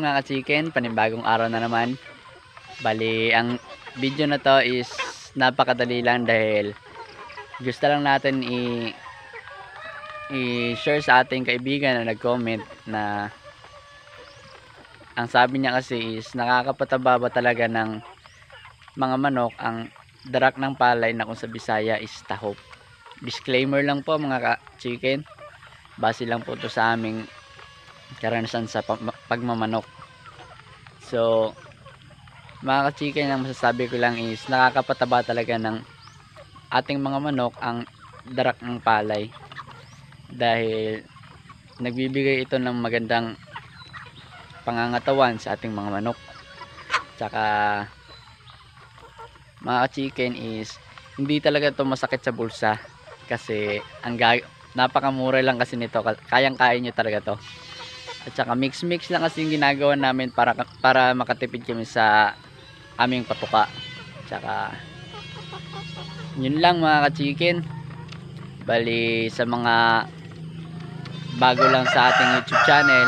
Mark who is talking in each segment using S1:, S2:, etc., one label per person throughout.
S1: mga ka-chicken, panibagong araw na naman. Bali, ang video na to is napakadali lang dahil gusto lang natin i-share sa ating kaibigan na nag-comment na ang sabi niya kasi is nakakapataba ba talaga ng mga manok ang darak ng palay na kung sa Bisaya is tahop. Disclaimer lang po mga ka-chicken, base lang po to sa aming karanasan sa pagmamanok. So mga ka-chicken, ang masasabi ko lang is nakakapataba talaga ng ating mga manok ang darak ng palay dahil nagbibigay ito ng magandang pangangatawan sa ating mga manok. Tsaka mga ka-chicken is hindi talaga ito masakit sa bulsa kasi napakamura lang kasi nito, kayang-kaya nyo talaga to. At saka mix lang kasi yung ginagawa namin para makatipid kami sa aming patuka. Tsaka yun lang mga ka-chicken. Bali, sa mga bago lang sa ating YouTube channel,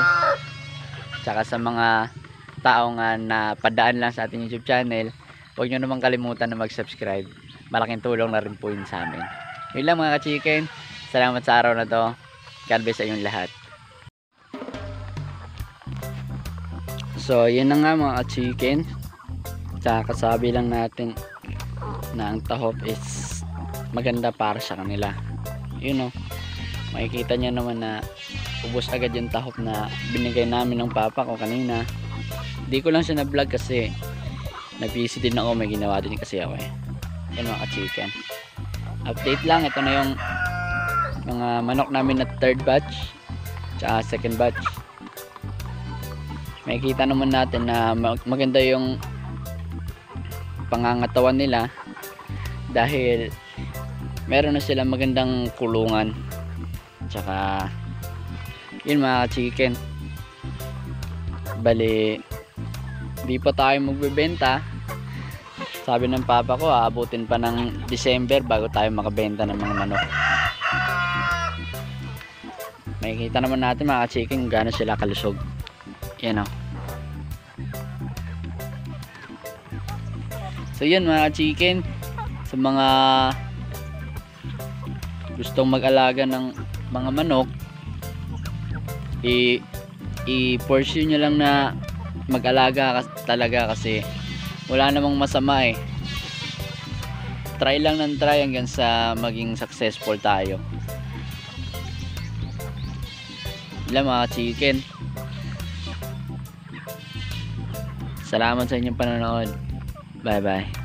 S1: tsaka sa mga tao nga na padaan lang sa ating YouTube channel, huwag nyo naman kalimutan na mag-subscribe. Malaking tulong na rin po yun sa amin. Yun lang mga ka-chicken. Salamat sa araw na to. God bless sa inyong lahat. So yun na nga mga ka-chicken, kasabi lang natin na ang tahop is maganda para sa kanila. Yun o, makikita nyo naman na ubos agad yung tahop na binigay namin ng papa ko kanina. Hindi ko lang siya na vlog kasi na-busy din ako, may ginawa din kasi ako eh. Yan mga ka-chicken, update lang. Ito na yung mga manok namin na third batch tsaka second batch. Makikita naman natin na maganda yung pangangatawan nila dahil meron na silang magandang kulungan. Tsaka yun mga chicken, bali di pa tayo magbebenta. Sabi ng papa ko aabutin pa ng December bago tayo makabenta ng mga manok. Makikita naman natin mga chicken gaano sila kalusog. Yan o. So yun mga chicken, sa mga gustong mag-alaga ng mga manok, i-pursue nyo lang na mag-alaga talaga kasi wala namang masama eh. Try lang ng try hanggang sa maging successful tayo. Yan mga chicken, salamat sa inyong panonood. Bye bye.